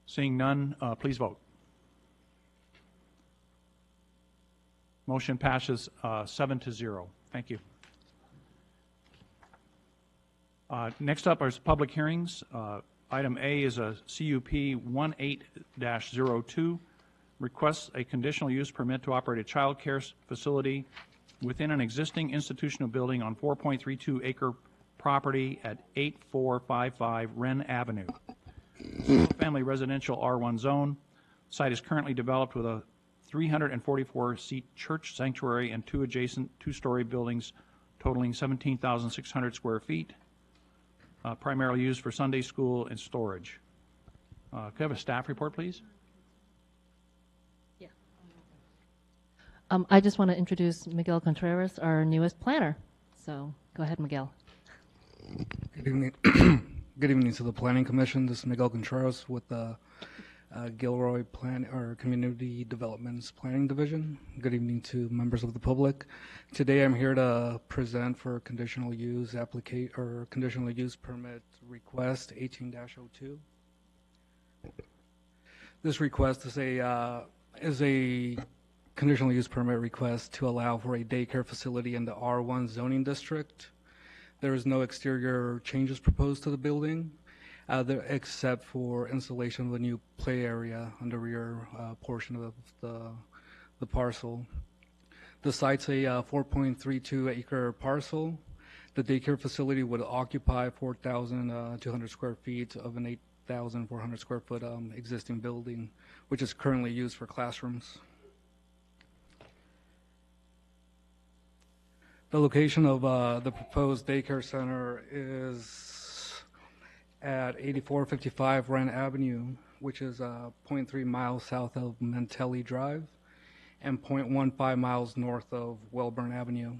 Seeing none, please vote. Motion passes 7-0. Thank you. Next up are public hearings. Item A is a CUP 18-02, requests a conditional use permit to operate a child care facility within an existing institutional building on 4.32 acre property at 8455 Wren Avenue. Family residential R1 zone. Site is currently developed with a 344-seat church sanctuary and two adjacent two-story buildings totaling 17,600 square feet, primarily used for Sunday school and storage. Could I have a staff report, please? Yeah. I just want to introduce Miguel Contreras, our newest planner. So go ahead, Miguel. Good evening. Good evening to the Planning Commission. This is Miguel Contreras with the Gilroy Community Development's Planning Division. Good evening to members of the public. Today I'm here to present for conditional use conditional use permit request 18-02. This request is a conditional use permit request to allow for a daycare facility in the R1 zoning district. There is no exterior changes proposed to the building, except for installation of a new play area on the rear portion of the parcel. The site's a 4.32 acre parcel. The daycare facility would occupy 4,200 square feet of an 8,400 square foot existing building, which is currently used for classrooms. The location of the proposed daycare center is at 8455 Wren Avenue, which is 0.3 miles south of Mantelli Drive and 0.15 miles north of Welburn Avenue.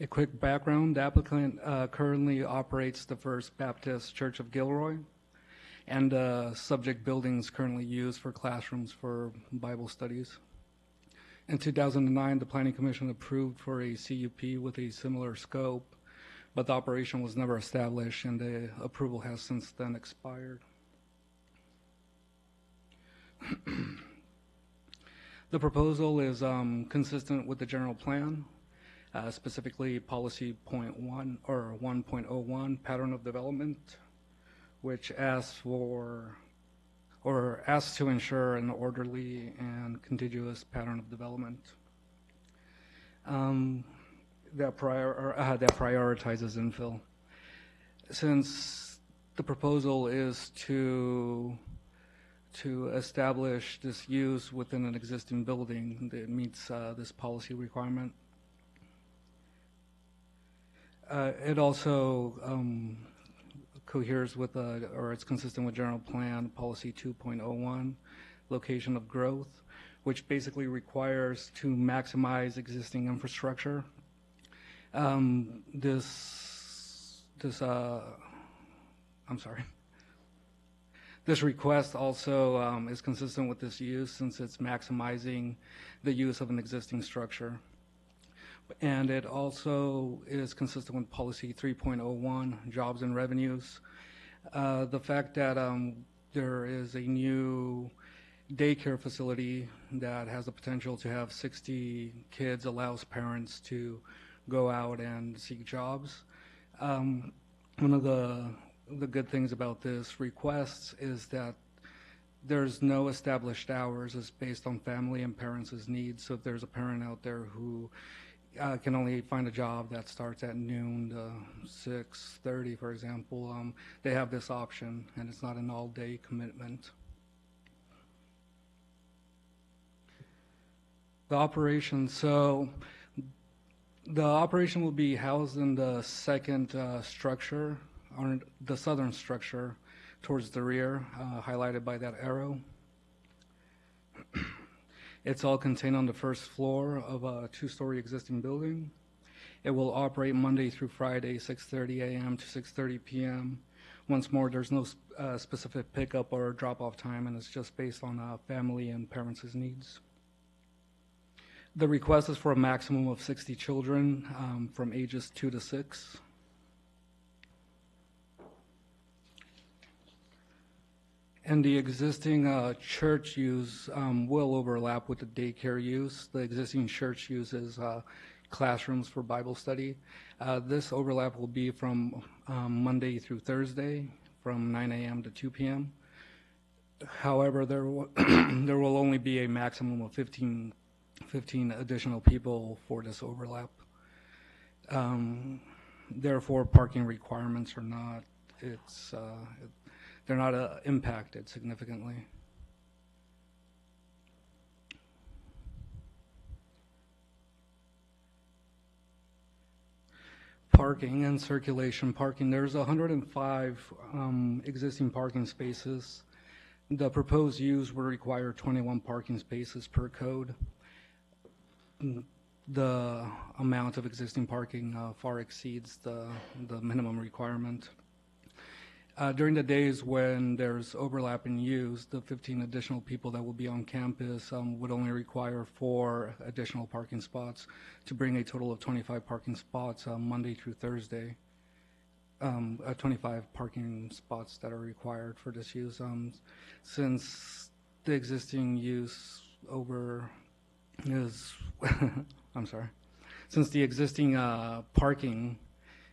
A quick background: the applicant currently operates the First Baptist Church of Gilroy, and the subject building is currently used for classrooms for Bible studies. In 2009, the Planning Commission approved for a CUP with a similar scope, but the operation was never established, and the approval has since then expired. The proposal is consistent with the general plan, specifically policy 0.1 or 1.01, pattern of development, which asks to ensure an orderly and contiguous pattern of development that prioritizes infill. Since the proposal is to establish this use within an existing building, it meets this policy requirement. It also coheres with it's consistent with general plan policy 2.01, location of growth, which basically requires to maximize existing infrastructure. This request also is consistent with this use since it's maximizing the use of an existing structure. And it also is consistent with policy 3.01, jobs and revenues. The fact that there is a new daycare facility that has the potential to have 60 kids allows parents to go out and seek jobs. One of the good things about this request is that there's no established hours. It's based on family and parents' needs. So if there's a parent out there who can only find a job that starts at noon to 6:30, for example, they have this option, and it's not an all-day commitment. The operation, the operation will be housed in the second structure, or the southern structure towards the rear, highlighted by that arrow. It's all contained on the first floor of a two-story existing building. It will operate Monday through Friday, 6:30 a.m. to 6:30 p.m. Once more, there's no specific pickup or drop-off time, and it's just based on family and parents' needs. The request is for a maximum of 60 children from ages 2 to 6. And the existing church use will overlap with the daycare use. The existing church uses classrooms for Bible study. This overlap will be from Monday through Thursday from 9 a.m. to 2 p.m. However, there will, there will only be a maximum of 15 additional people for this overlap. Therefore, parking requirements are not, they're not impacted significantly. Parking and circulation parking. There's 105 existing parking spaces. The proposed use will require 21 parking spaces per code. The amount of existing parking far exceeds the minimum requirement. During the days when there's overlap in use, the 15 additional people that will be on campus would only require 4 additional parking spots to bring a total of 25 parking spots Monday through Thursday. 25 parking spots that are required for this use. Since the existing use over is, I'm sorry, since the existing parking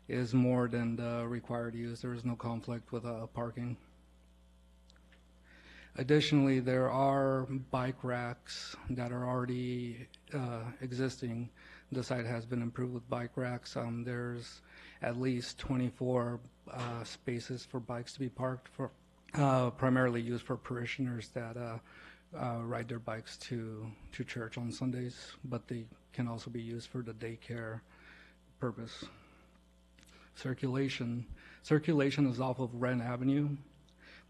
is more than the required use, there is no conflict with parking. Additionally, there are bike racks that are already existing. The site has been improved with bike racks. There's at least 24 spaces for bikes to be parked, for primarily used for parishioners that ride their bikes to church on Sundays, but they can also be used for the daycare purpose. Circulation is off of Wren Avenue.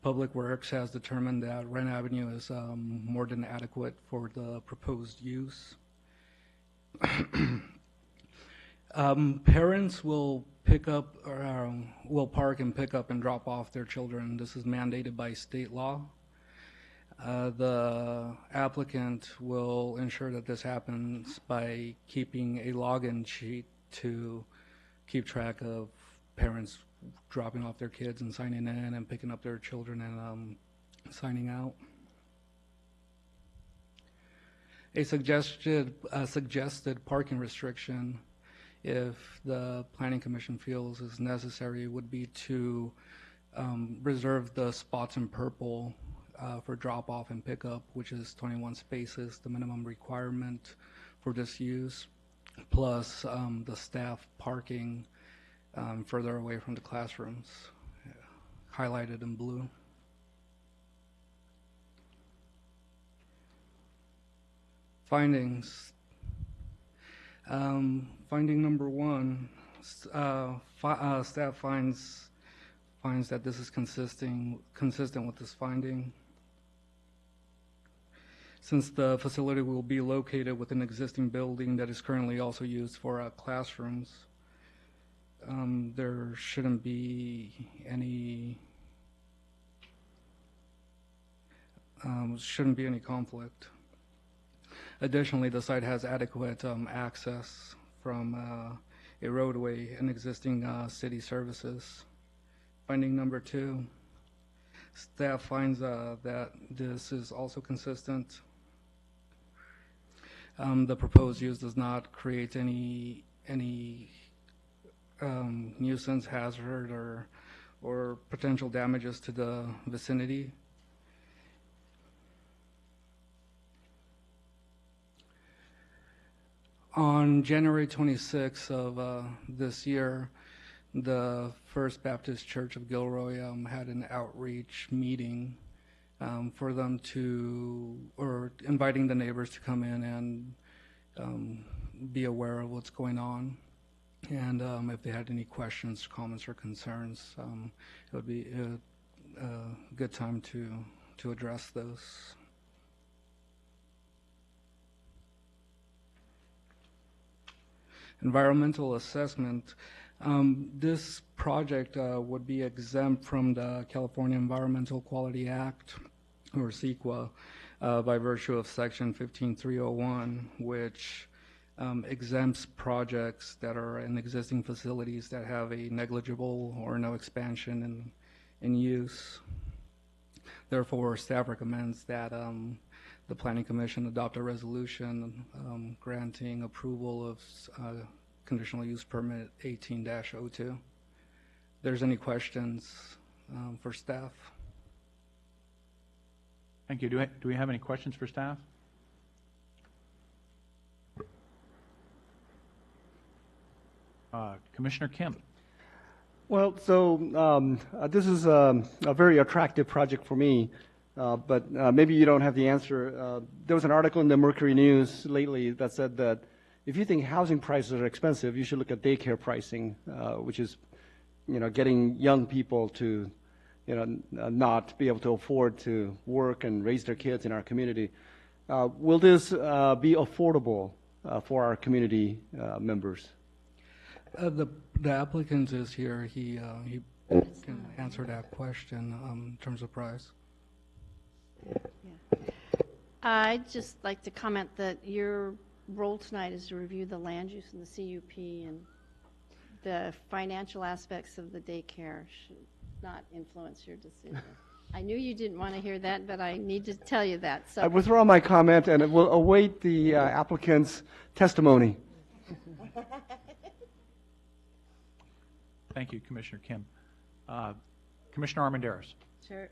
Public Works has determined that Wren Avenue is more than adequate for the proposed use. Parents will pick up, or will park and pick up and drop off their children. This is mandated by state law. The applicant will ensure that this happens by keeping a login sheet to keep track of parents dropping off their kids and signing in and picking up their children and signing out. A suggested parking restriction, if the Planning Commission feels is necessary, would be to reserve the spots in purple for drop-off and pickup, which is 21 spaces, the minimum requirement for this use, plus the staff parking further away from the classrooms, highlighted in blue. Findings. Finding number 1, staff finds that this is consistent with this finding. Since the facility will be located within an existing building that is currently also used for classrooms, there shouldn't be any conflict. Additionally, the site has adequate access from a roadway and existing city services. Finding number 2, staff finds that this is also consistent. The proposed use does not create any nuisance, hazard, or potential damages to the vicinity. On January 26th of this year, the First Baptist Church of Gilroy had an outreach meeting for them inviting the neighbors to come in and be aware of what's going on. And if they had any questions, comments, or concerns, it would be a good time to address those. Environmental assessment. This project would be exempt from the California Environmental Quality Act, or CEQA, by virtue of Section 15301, which exempts projects that are in existing facilities that have a negligible or no expansion in use. Therefore, staff recommends that the Planning Commission adopt a resolution granting approval of conditional use permit 18-02. If there's any questions for staff? Thank you. Do we have any questions for staff? Commissioner Kim. Well, so this is a very attractive project for me, but maybe you don't have the answer. There was an article in the Mercury News lately that said that if you think housing prices are expensive, you should look at daycare pricing, which is, getting young people to, not be able to afford to work and raise their kids in our community. Will this be affordable for our community members? The applicant is here. He can answer that question in terms of price. I'd just like to comment that your role tonight is to review the land use and the CUP, and the financial aspects of the daycare should not influence your decision. I knew you didn't want to hear that, but I need to tell you that. I So withdraw my comment and will await the applicant's testimony. Thank you, Commissioner Kim. Commissioner Armendariz. Sure.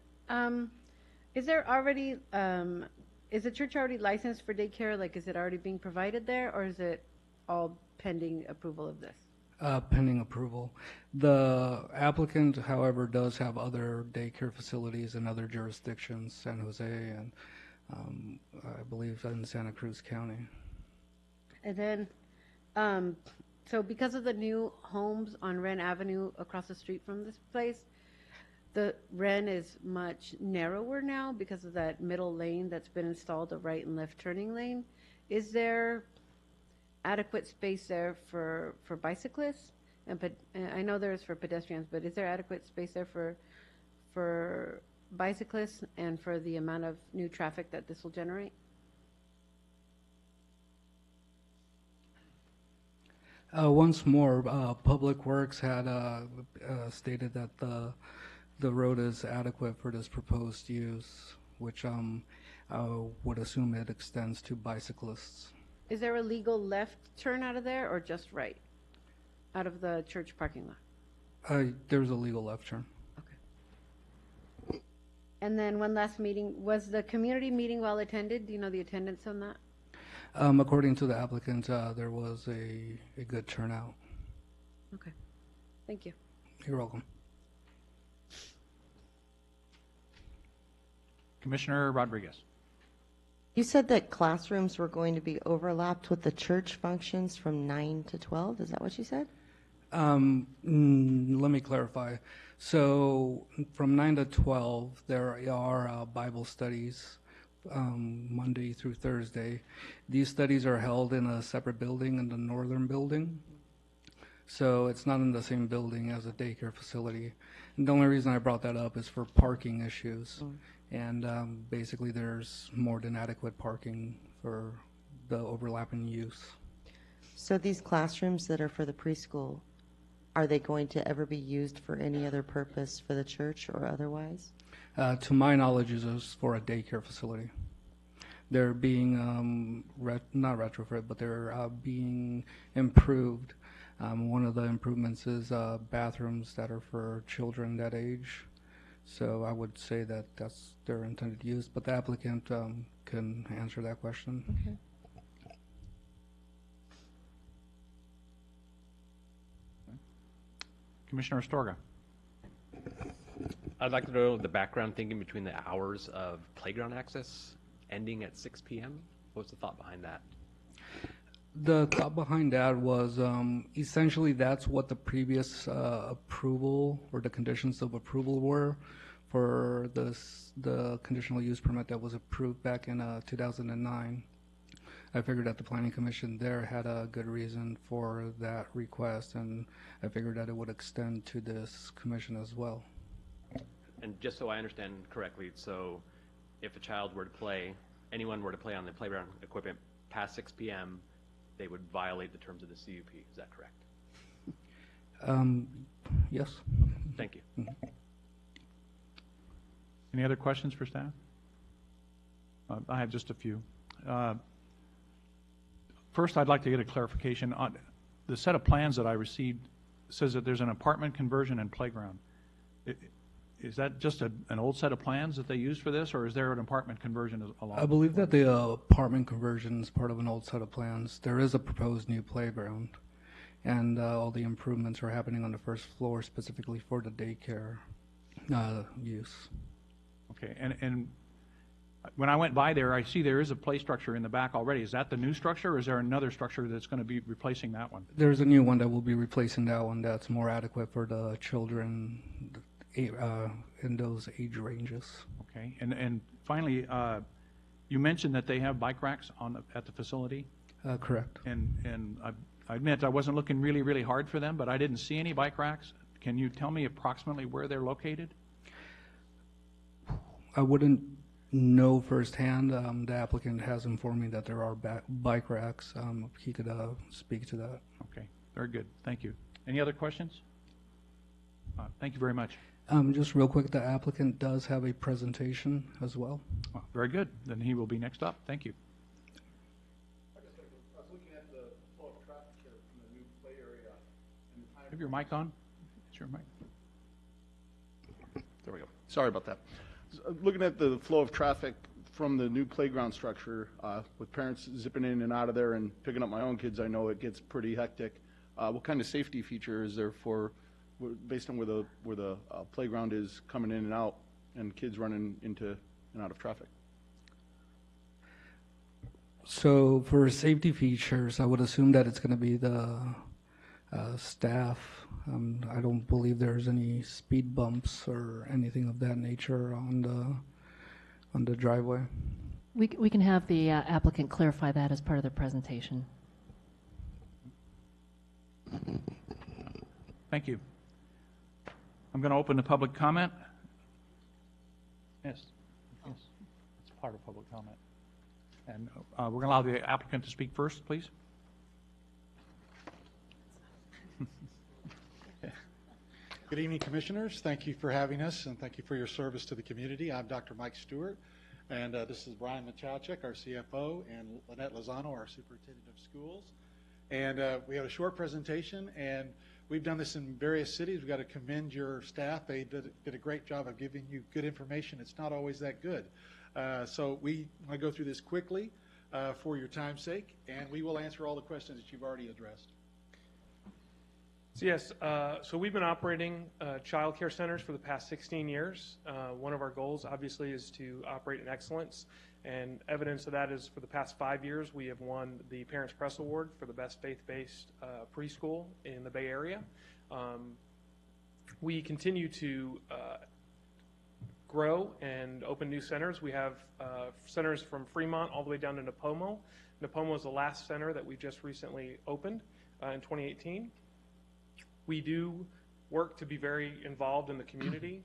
Is there already, is the church already licensed for daycare? Like, is it already being provided there, or is it all pending approval of this? Pending approval. The applicant, however, does have other daycare facilities in other jurisdictions, San Jose and I believe in Santa Cruz County. And then, so because of the new homes on Wren Avenue across the street from this place, the Wren is much narrower now because of that middle lane that's been installed, the right and left turning lane. Is there adequate space there for bicyclists? And I know there is for pedestrians, but is there adequate space there for bicyclists and for the amount of new traffic that this will generate? Once more, Public Works had stated that the road is adequate for this proposed use, which I would assume it extends to bicyclists. Is there a legal left turn out of there or just right out of the church parking lot? There's a legal left turn. Okay. And then one last meeting, was the community meeting well attended? Do you know the attendance on that? According to the applicant, there was a good turnout. Okay. Thank you. You're welcome. Commissioner Rodriguez. You said that classrooms were going to be overlapped with the church functions from 9 to 12. Is that what you said? Let me clarify. So from 9 to 12, there are Bible studies Monday through Thursday. These studies are held in a separate building, in the northern building. So it's not in the same building as a daycare facility. And the only reason I brought that up is for parking issues. And basically there's more than adequate parking for the overlapping use. So these classrooms that are for the preschool, are they going to ever be used for any other purpose for the church or otherwise? To my knowledge, is for a daycare facility. They're being not retrofit, but they're being improved. One of the improvements is bathrooms that are for children that age. So I would say that that's their intended use, but the applicant can answer that question. Okay. Commissioner Astorga. I'd like to know the background thinking between the hours of playground access ending at 6 p.m. What's the thought behind that? The thought behind that was essentially that's what the previous approval or the conditions of approval were for the conditional use permit that was approved back in 2009. I figured that the Planning Commission there had a good reason for that request, and I figured that it would extend to this commission as well. And just so I understand correctly, so if a child were to play, anyone were to play on the playground equipment past 6 p.m., they would violate the terms of the CUP. Is that correct? Yes. Thank you. Any other questions for staff? I have just a few. First, I'd like to get a clarification on the set of plans that I received says that there's an apartment conversion and playground. Is that just an old set of plans that they use for this, or is there an apartment conversion along? I believe that the apartment conversion is part of an old set of plans. There is a proposed new playground, and all the improvements are happening on the first floor specifically for the daycare use. Okay, and when I went by there, I see there is a play structure in the back already. Is that the new structure, or is there another structure that's going to be replacing that one? There's a new one that will be replacing that one that's more adequate for the children in those age ranges. Okay, and finally, you mentioned that they have bike racks at the facility, Correct. and I admit I wasn't looking really, really hard for them, but I didn't see any bike racks. Can you tell me approximately where they're located? I wouldn't know firsthand. The applicant has informed me that there are bike racks. He could speak to that. Okay, very good. Thank you. Any other questions? Thank you very much. Just real quick, the applicant does have a presentation as well. Very good. Then he will be next up. Thank you. I was looking at the flow of traffic here from the new play area. And the time Have your mic on? Is your mic? There we go. Sorry about that. Looking at the flow of traffic from the new playground structure, with parents zipping in and out of there and picking up my own kids, I know it gets pretty hectic. What kind of safety feature is there based on where the playground is coming in and out and kids running into and out of traffic? So for safety features, I would assume that it's going to be the staff. I don't believe there's any speed bumps or anything of that nature on the driveway. We can have the applicant clarify that as part of their presentation. Thank you. I'm going to open the public comment. Yes. Yes. It's part of public comment. And we're going to allow the applicant to speak first, please. Good evening, Commissioners. Thank you for having us, and thank you for your service to the community. I'm Dr. Mike Stewart, and this is Brian Machowczyk, our CFO, and Lynette Lozano, our Superintendent of Schools. And we have a short presentation, and we've done this in various cities. We've got to commend your staff. They did a great job of giving you good information. It's not always that good. So we want to go through this quickly for your time's sake, and we will answer all the questions that you've already addressed. So yes, so we've been operating child care centers for the past 16 years. One of our goals, obviously, is to operate in excellence, and evidence of that is for the past 5 years, we have won the Parents Press Award for the best faith-based preschool in the Bay Area. We continue to grow and open new centers. We have centers from Fremont all the way down to Napomo. Napomo is the last center that we just recently opened in 2018. We do work to be very involved in the community.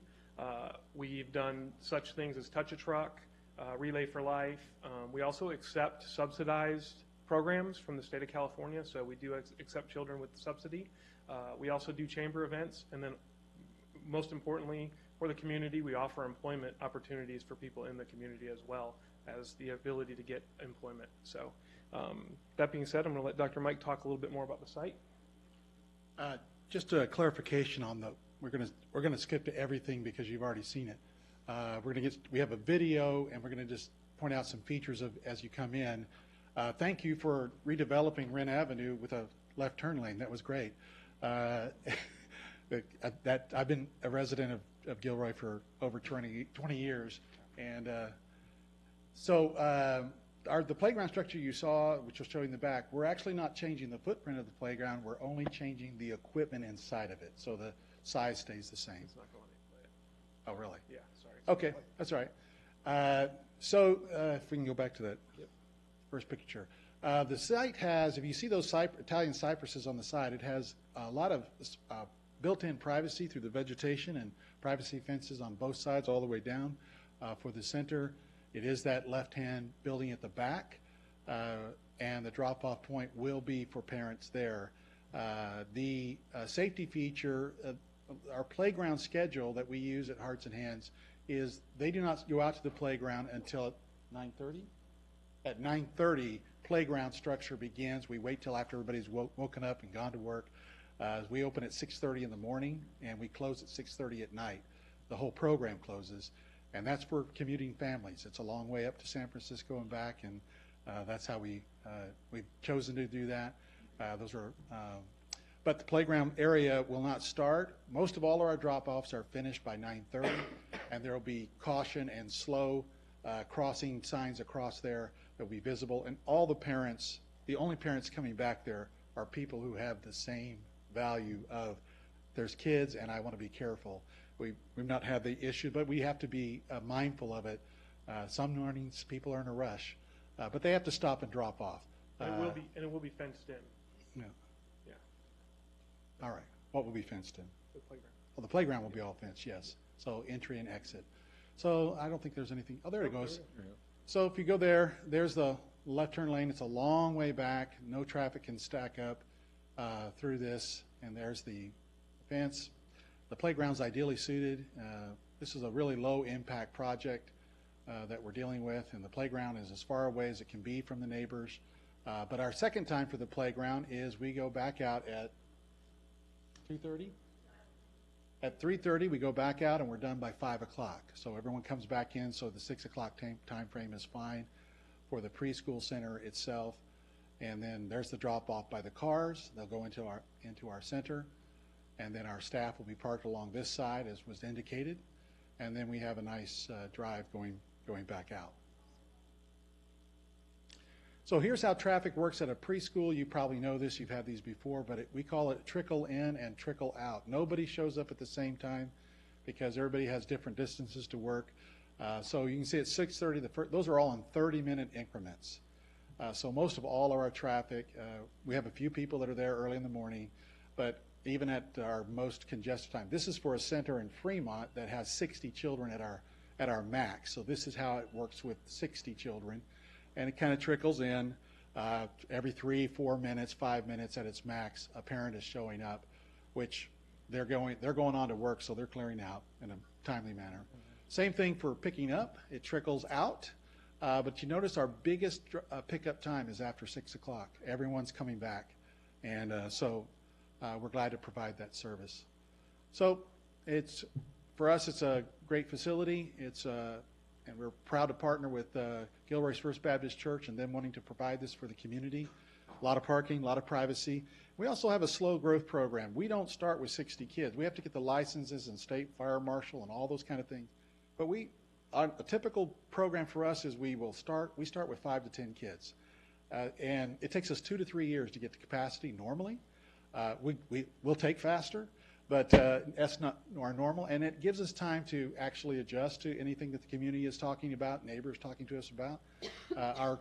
We've done such things as Touch a Truck, Relay for Life. We also accept subsidized programs from the state of California, so we do accept children with subsidy. We also do chamber events, and then most importantly, for the community, we offer employment opportunities for people in the community as well as the ability to get employment. So that being said, I'm going to let Dr. Mike talk a little bit more about the site. Just a clarification on we're going to skip to everything because you've already seen it. We have a video, and we're going to just point out some features as you come in. Thank you for redeveloping Wren Avenue with a left turn lane. That was great. I've been a resident of Gilroy for over 20 years, and the playground structure you saw, which was showing in the back, we're actually not changing the footprint of the playground. We're only changing the equipment inside of it, so the size stays the same. It's not going to Oh, really? Yeah, sorry. Okay, that's all right. If we can go back to that first picture. The site has, if you see those Italian cypresses on the side, it has a lot of built-in privacy through the vegetation and privacy fences on both sides all the way down for the center. It is that left-hand building at the back, and the drop-off point will be for parents there. The safety feature, our playground schedule that we use at Hearts and Hands is they do not go out to the playground until 9:30. At 9:30, playground structure begins. We wait till after everybody's woken up and gone to work. We open at 6:30 in the morning, and we close at 6:30 at night. The whole program closes, and that's for commuting families. It's a long way up to San Francisco and back, and that's how we've chosen to do that. But the playground area will not start. Most of all of our drop-offs are finished by 9:30, and there will be caution and slow crossing signs across there that will be visible. And all the parents, the only parents coming back there are people who have the same value of there's kids and I want to be careful. We've not had the issue, but we have to be mindful of it. Some mornings people are in a rush, but they have to stop and drop off. And it will be fenced in. Yeah. Yeah. All right. What will be fenced in? The playground. Well, the playground will be all fenced, yes. So entry and exit. So I don't think there's anything. Oh, there it goes. So if you go there, there's the left turn lane. It's a long way back. No traffic can stack up through this. And there's the fence. The playground's ideally suited. This is a really low impact project that we're dealing with. And the playground is as far away as it can be from the neighbors. But our second time for the playground is we go back out at 2:30? At 3:30, we go back out and we're done by 5 o'clock. So everyone comes back in, so the 6 o'clock time frame is fine for the preschool center itself. And then there's the drop off by the cars. They'll go into our center. And then our staff will be parked along this side as was indicated. And then we have a nice drive going back out. So here's how traffic works at a preschool. You probably know this, you've had these before, but we call it trickle in and trickle out. Nobody shows up at the same time because everybody has different distances to work. So you can see at 6:30, those are all in 30-minute increments. So most of all of our traffic, we have a few people that are there early in the morning, but even at our most congested time. This is for a center in Fremont that has 60 children at our max. So this is how it works with 60 children. And it kind of trickles in every 3, 4 minutes, 5 minutes at its max. A parent is showing up, which they're going on to work, so they're clearing out in a timely manner. Same thing for picking up. It trickles out, but you notice our biggest pickup time is after 6 o'clock. Everyone's coming back, and so we're glad to provide that service. So for us, it's a great facility. And we're proud to partner with Gilroy's First Baptist Church and them wanting to provide this for the community. A lot of parking, a lot of privacy. We also have a slow growth program. We don't start with 60 kids. We have to get the licenses and state fire marshal and all those kind of things. But a typical program for us is we start with 5 to 10 kids. And it takes us 2 to 3 years to get to capacity normally. We'll take faster. But that's not our normal, and it gives us time to actually adjust to anything that the community is talking about, neighbors talking to us about. Our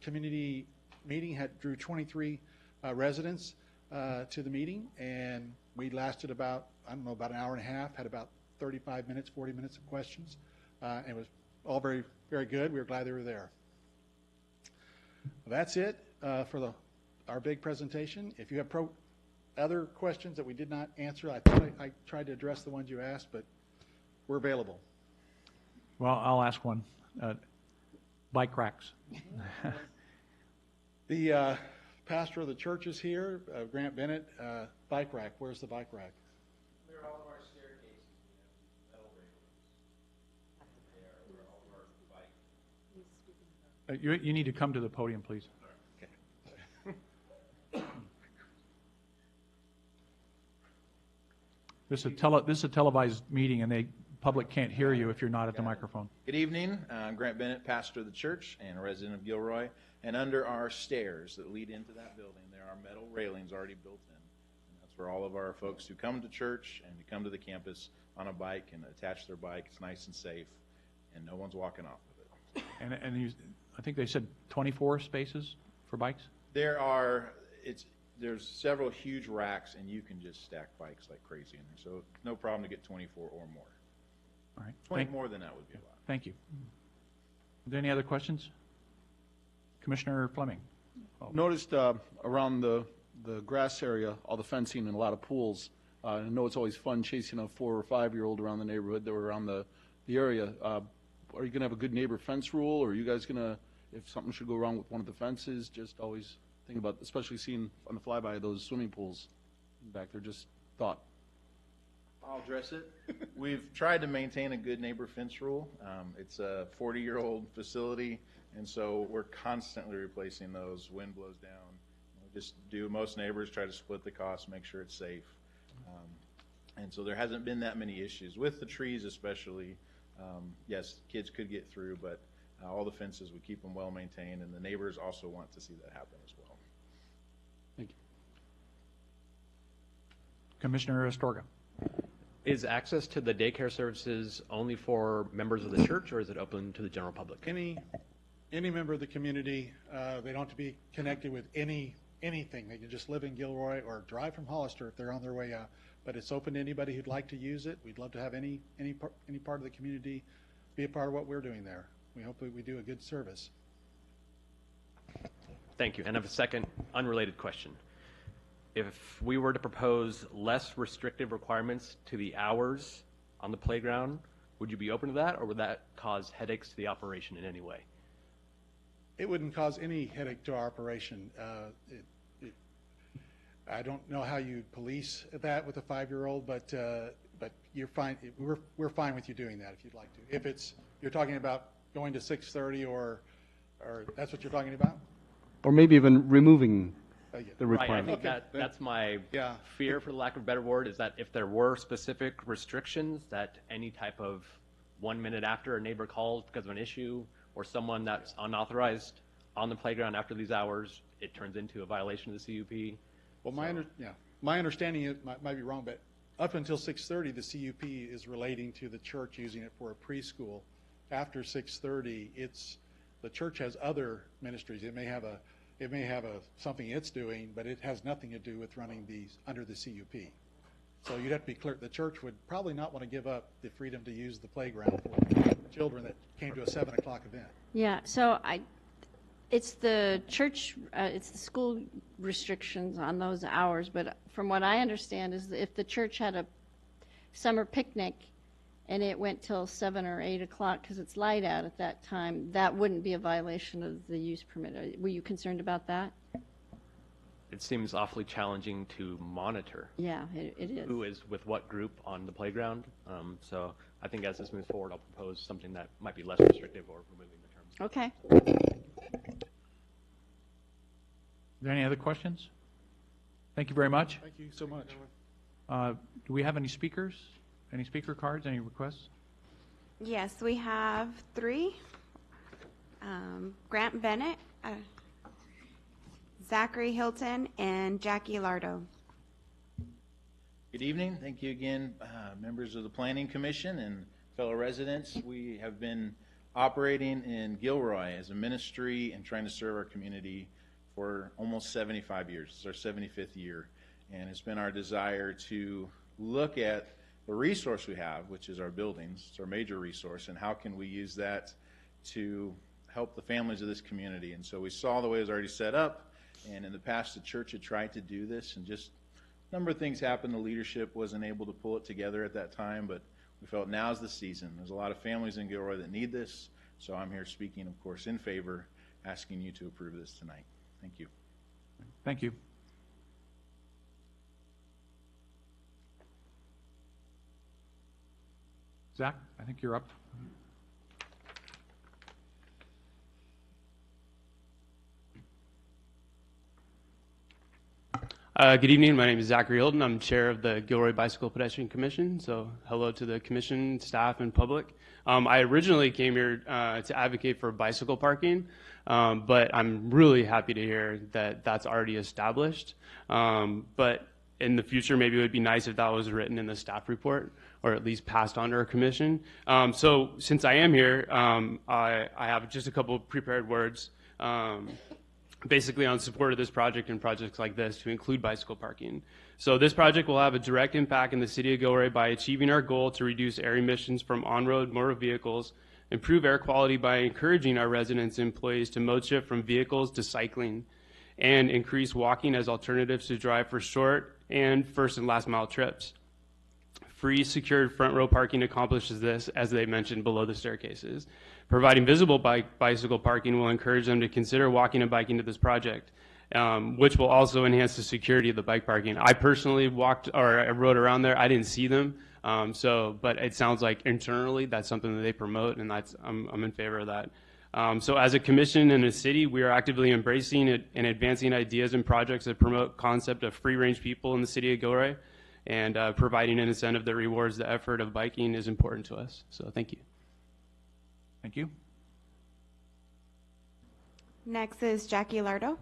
community meeting drew 23 residents to the meeting, and we lasted about an hour and a half, had about 35 minutes, 40 minutes of questions. And it was all very, very good. We were glad they were there. That's it for our big presentation. If you have other questions that we did not answer, I tried to address the ones you asked, but we're available. Well, I'll ask one. Bike racks. The pastor of the church is here, Grant Bennett. Bike rack, where's the bike rack? They're all of our staircases. We have metal railings. They are all of our bike. You need to come to the podium, please. This is a televised meeting, and the public can't hear you if you're not at the microphone. Good evening. I'm Grant Bennett, pastor of the church and a resident of Gilroy. And under our stairs that lead into that building, there are metal railings already built in. And that's where all of our folks who come to church and who come to the campus on a bike can attach their bike. It's nice and safe, and no one's walking off of it. And I think they said 24 spaces for bikes? There's several huge racks, and you can just stack bikes like crazy in there. So no problem to get 24 or more. All right. 20 more than that would be a lot. Thank you. Are there any other questions? Commissioner Fleming. Noticed around the grass area, all the fencing and a lot of pools. I know it's always fun chasing a 4 or 5-year-old around the neighborhood or around the area. Are you going to have a good neighbor fence rule, or are you guys going to, if something should go wrong with one of the fences, just always think about, especially seeing on the flyby those swimming pools back there, just thought. I'll address it. We've tried to maintain a good neighbor fence rule. It's a 40-year-old facility, and so we're constantly replacing those. Wind blows down. We just do, most neighbors try to split the cost, make sure it's safe. And so there hasn't been that many issues. With the trees especially, yes, kids could get through, but all the fences, we keep them well maintained, and the neighbors also want to see that happen as well. Thank you. Commissioner Astorga. Is access to the daycare services only for members of the church, or is it open to the general public? Any member of the community, they don't have to be connected with anything. They can just live in Gilroy or drive from Hollister if they're on their way out. But it's open to anybody who'd like to use it. We'd love to have any part of the community be a part of what we're doing there. We hope that we do a good service. Thank you. And I have a second unrelated question. If we were to propose less restrictive requirements to the hours on the playground, would you be open to that, or would that cause headaches to the operation in any way? It wouldn't cause any headache to our operation. I don't know how you police that with a 5-year-old, but you're fine. We're fine with you doing that if you'd like to. If you're talking about going to 6:30 or that's what you're talking about? Or maybe even removing the Right, I requirement. think that's my fear, for the lack of a better word, is that if there were specific restrictions, that any type of 1 minute after a neighbor calls because of an issue, or someone that's unauthorized on the playground after these hours, it turns into a violation of the CUP. Well, my understanding is, might be wrong, but up until 6:30, the CUP is relating to the church using it for a preschool. After 6:30, the church has other ministries. It may have something it's doing, but it has nothing to do with running these under the CUP. So you'd have to be clear. The church would probably not want to give up the freedom to use the playground for children that came to a 7 o'clock event. Yeah, so it's the church, it's the school restrictions on those hours, but from what I understand is that if the church had a summer picnic and it went till 7 or 8 o'clock because it's light out at that time, that wouldn't be a violation of the use permit. Were you concerned about that? It seems awfully challenging to monitor. Yeah, it is. Who is with what group on the playground. So I think as this moves forward, I'll propose something that might be less restrictive or removing the terms. Okay. Are there any other questions? Thank you very much. Thank you so much. Do we have any speakers? Any speaker cards? Any requests? Yes, we have 3. Grant Bennett, Zachary Hilton, and Jackie Lardo. Good evening. Thank you again, members of the Planning Commission and fellow residents. We have been operating in Gilroy as a ministry and trying to serve our community for almost 75 years. It's our 75th year, and it's been our desire to look at the resource we have, which is our buildings. It's our major resource, and how can we use that to help the families of this community. And so we saw the way it was already set up, and in the past the church had tried to do this, and just a number of things happened. The leadership wasn't able to pull it together at that time, but we felt now's the season. There's a lot of families in Gilroy that need this, so I'm here speaking, of course, in favor, asking you to approve this tonight. Thank you. Thank you. Zach, I think you're up. Good evening. My name is Zachary Hilton. I'm chair of the Gilroy Bicycle Pedestrian Commission. So hello to the commission, staff, and public. I originally came here to advocate for bicycle parking, but I'm really happy to hear that that's already established. But in the future, maybe it would be nice if that was written in the staff report, or at least passed on to our commission. So since I am here, I have just a couple of prepared words. Basically on support of this project and projects like this to include bicycle parking. So this project will have a direct impact in the city of Gilroy by achieving our goal to reduce air emissions from on-road motor vehicles, improve air quality by encouraging our residents and employees to mode shift from vehicles to cycling, and increase walking as alternatives to drive for short and first and last mile trips. Free secured front row parking accomplishes this, as they mentioned, below the staircases. Providing visible bicycle parking will encourage them to consider walking and biking to this project, which will also enhance the security of the bike parking. I personally walked, or I rode around there. I didn't see them, but it sounds like internally that's something that they promote, and I'm in favor of that. So as a commission and a city, we are actively embracing it and advancing ideas and projects that promote concept of free-range people in the city of Gilroy, and providing an incentive that rewards the effort of biking is important to us. So thank you. Thank you. Next is Jackie Lardo.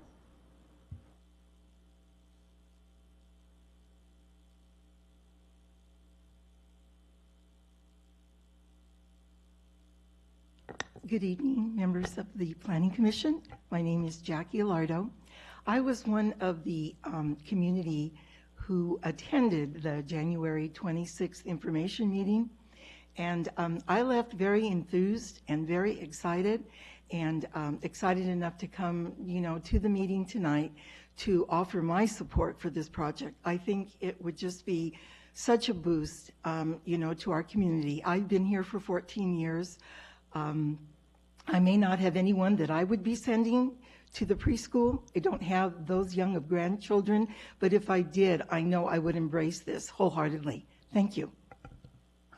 Good evening, members of the Planning Commission. My name is Jackie Alardo. I was one of the community who attended the January 26th information meeting, and I left very enthused and very excited, and excited enough to come, to the meeting tonight to offer my support for this project. I think it would just be such a boost, to our community. I've been here for 14 years. I may not have anyone that I would be sending to the preschool. I don't have those young of grandchildren, but if I did, I know I would embrace this wholeheartedly. Thank you.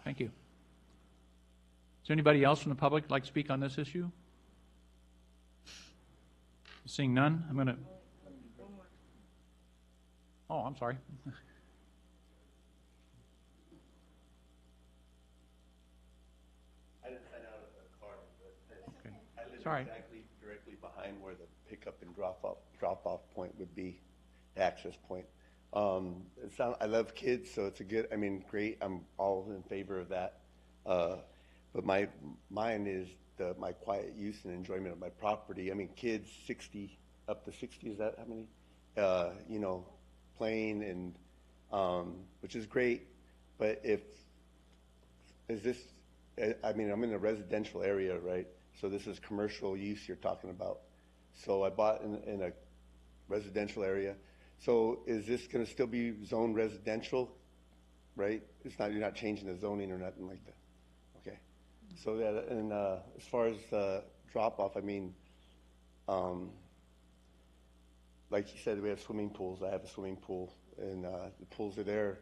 Thank you. Is there anybody else from the public who'd like to speak on this issue? Seeing none, I'm going to... Oh, I'm sorry. I didn't sign out a card, but I live Sorry. exactly directly behind where the pickup and drop-off point would be, the access point. I love kids, so it's great. I'm all in favor of that. But mine is my quiet use and enjoyment of my property. Kids 60, up to 60, is that how many? Playing and, which is great, but I'm in a residential area, right? So this is commercial use you're talking about. So I bought in a residential area. So is this going to still be zoned residential, right? You're not changing the zoning or nothing like that. Okay. So that, and as far as drop off, like you said, we have swimming pools. I have a swimming pool, and the pools are there,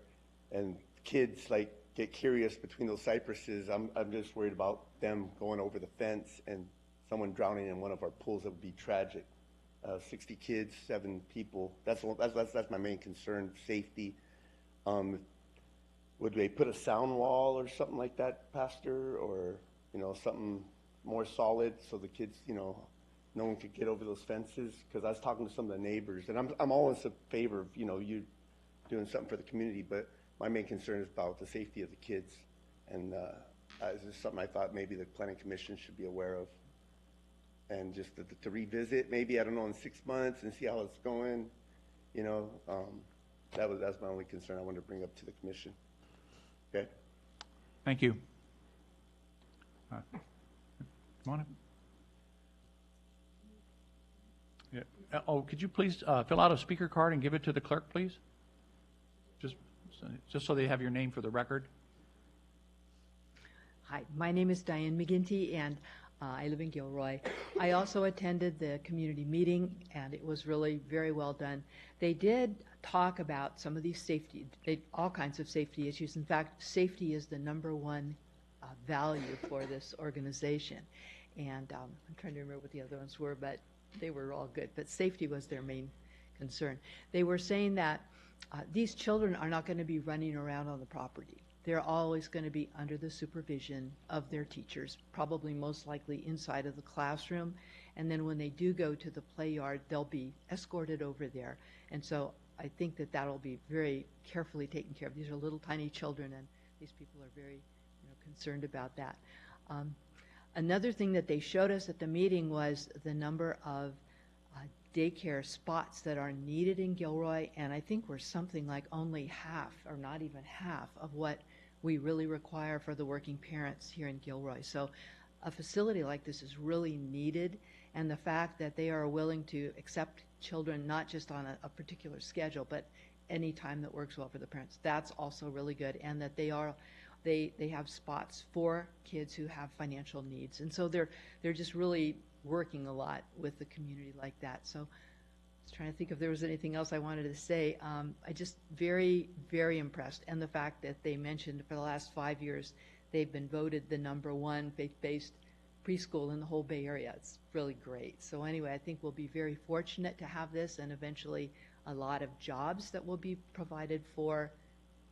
and kids get curious between those cypresses. I'm just worried about them going over the fence and someone drowning in one of our pools. That would be tragic. 60 kids, 7 people. That's my main concern. Safety. Would they put a sound wall or something like that, Pastor, or something more solid so the kids, no one could get over those fences? Because I was talking to some of the neighbors, and I'm always in favor of you doing something for the community, but my main concern is about the safety of the kids, and this is something I thought maybe the Planning Commission should be aware of, and just to revisit maybe, I don't know, in 6 months and see how it's going. That's my only concern I wanted to bring up to the commission. Okay. Thank you. Come on up. Yeah. Could you please fill out a speaker card and give it to the clerk, please? Just so they have your name for the record. Hi, my name is Diane McGinty, and I live in Gilroy. I also attended the community meeting, and it was really very well done. They did talk about some of these all kinds of safety issues. In fact, safety is the #1 value for this organization. And I'm trying to remember what the other ones were, but they were all good. But safety was their main concern. They were saying that these children are not going to be running around on the property. They're always going to be under the supervision of their teachers, probably most likely inside of the classroom. And then when they do go to the play yard, they'll be escorted over there. And so I think that that'll be very carefully taken care of. These are little tiny children, and these people are very concerned about that. Another thing that they showed us at the meeting was the number of daycare spots that are needed in Gilroy, and I think we're something like only half, or not even half, of what we really require for the working parents here in Gilroy. So a facility like this is really needed, and the fact that they are willing to accept children not just on a particular schedule, but any time that works well for the parents. That's also really good, and that they have spots for kids who have financial needs, and so they're just really working a lot with the community like that. So I was trying to think if there was anything else I wanted to say. I just very, very impressed, and the fact that they mentioned for the last 5 years they've been voted the #1 faith-based preschool in the whole Bay Area. It's really great. So anyway, I think we'll be very fortunate to have this, and eventually a lot of jobs that will be provided for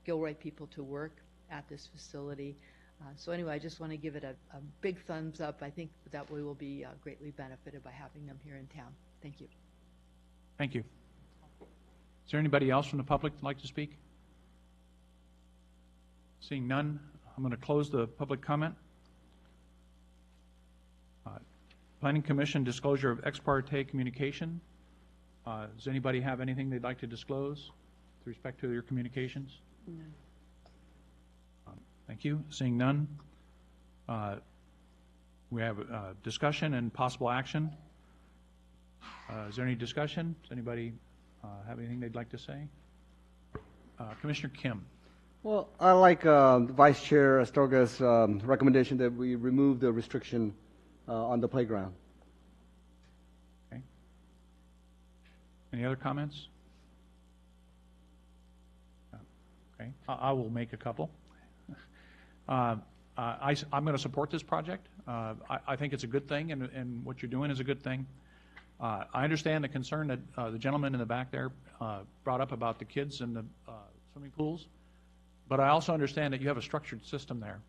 Gilroy people to work at this facility. So anyway, I just want to give it a big thumbs up. I think that we will be greatly benefited by having them here in town. Thank you. Thank you. Is there anybody else from the public that'd like to speak? Seeing none, I'm going to close the public comment. Planning Commission disclosure of ex parte communication. Does anybody have anything they'd like to disclose with respect to your communications? No. Thank you. Seeing none, we have discussion and possible action. Is there any discussion? Does anybody have anything they'd like to say? Commissioner Kim. Well, I like Vice Chair Astorga's recommendation that we remove the restriction on the playground. Okay. Any other comments? Okay. I will make a couple. I'm going to support this project. I think it's a good thing, and what you're doing is a good thing. I understand the concern that the gentleman in the back there brought up about the kids in the swimming pools, but I also understand that you have a structured system there,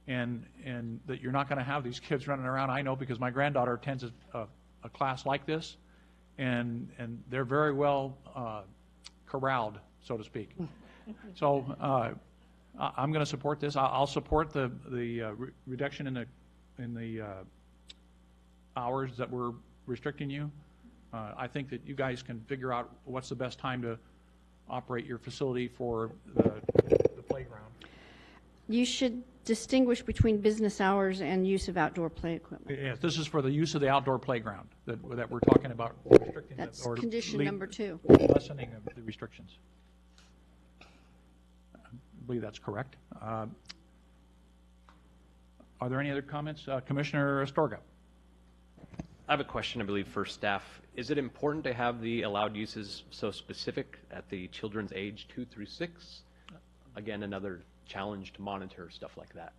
and that you're not going to have these kids running around. I know because my granddaughter attends a class like this, and they're very well corralled, so to speak. So I'm going to support this. I'll support the reduction in the hours that we're restricting you. I think that you guys can figure out what's the best time to operate your facility for the playground. You should distinguish between business hours and use of outdoor play equipment. Yes, this is for the use of the outdoor playground that we're talking about restricting. That's condition number 2. Lessening of the restrictions. I believe that's correct. Are there any other comments? Commissioner Astorga. I have a question, I believe, for staff. Is it important to have the allowed uses so specific at the children's age 2 through 6? Again, another challenge to monitor stuff like that.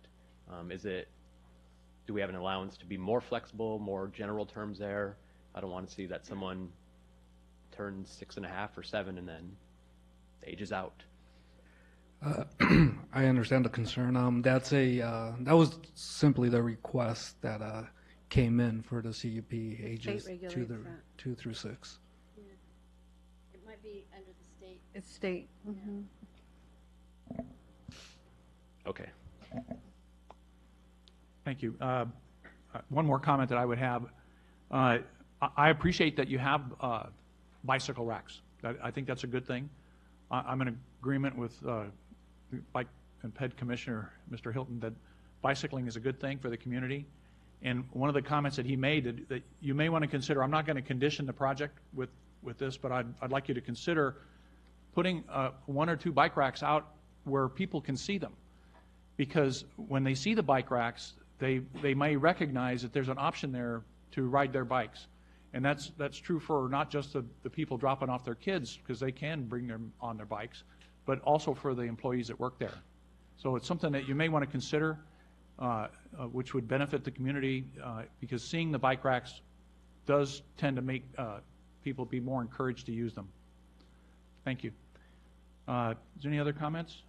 Do we have an allowance to be more flexible, more general terms there? I don't want to see that someone turns 6.5 or 7 and then ages out. I understand the concern. That was simply the request that came in for the CUP ages 2 through 6. Yeah. It might be under the state. It's state. Mm-hmm. Okay. Thank you. One more comment that I would have. I appreciate that you have bicycle racks. I think that's a good thing. I'm in agreement with Bike and Ped Commissioner Mr. Hilton that bicycling is a good thing for the community. And one of the comments that he made that you may want to consider, I'm not going to condition the project with this, but I'd like you to consider putting 1 or 2 bike racks out where people can see them. Because when they see the bike racks, they may recognize that there's an option there to ride their bikes. And that's true for not just the people dropping off their kids, because they can bring them on their bikes, but also for the employees that work there. So it's something that you may want to consider, which would benefit the community, because seeing the bike racks does tend to make people be more encouraged to use them. Thank you. Is there any other comments?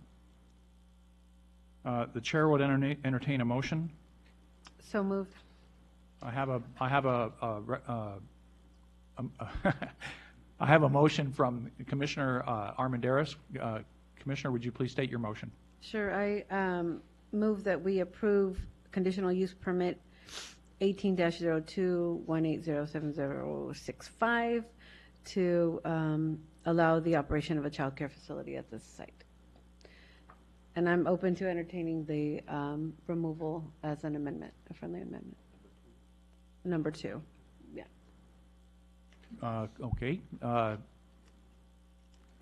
The chair would entertain a motion. So moved. I have a motion from Commissioner Armendariz. Commissioner, would you please state your motion? Sure. I move that we approve conditional use permit 18-02-1807065 to allow the operation of a child care facility at this site. And I'm open to entertaining the removal as an amendment, a friendly amendment. Number 2. Yeah. Okay.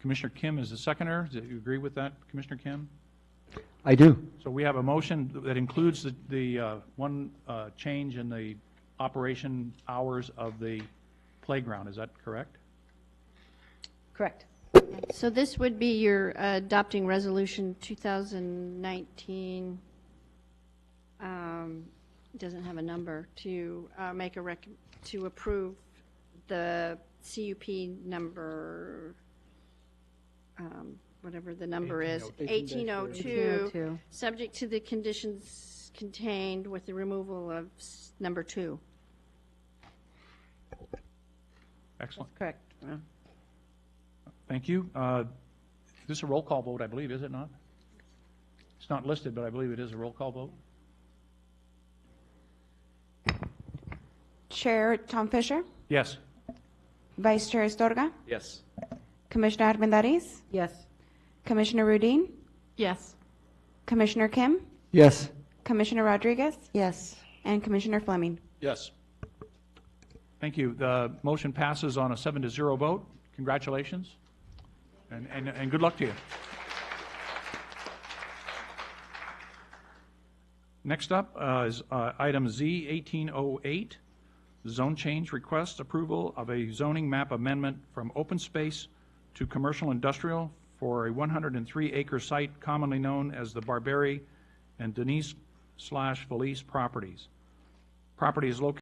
Commissioner Kim is the seconder. Do you agree with that, Commissioner Kim? I do. So we have a motion that includes the one change in the operation hours of the playground. Is that correct? Correct. So this would be your adopting resolution 2019, doesn't have a number, to make a to approve the CUP number, whatever the number is, 1802, subject to the conditions contained with the removal of number 2. Excellent. That's correct. Yeah. Thank you. This is a roll call vote, I believe, is it not? It's not listed, but I believe it is a roll call vote. Chair Tom Fisher, Yes. Vice Chair Astorga, Yes. Commissioner Armendariz, Yes. Commissioner Rudin, Yes. Commissioner Kim, Yes. Commissioner Rodriguez, Yes. and Commissioner Fleming. Yes. Thank you. The motion passes on a 7-0 vote. Congratulations, and good luck to you. Next up is item Z 1808, zone change request approval of a zoning map amendment from open space to commercial industrial for a 103-acre site commonly known as the Barberry and Denise/Felice properties. Property is located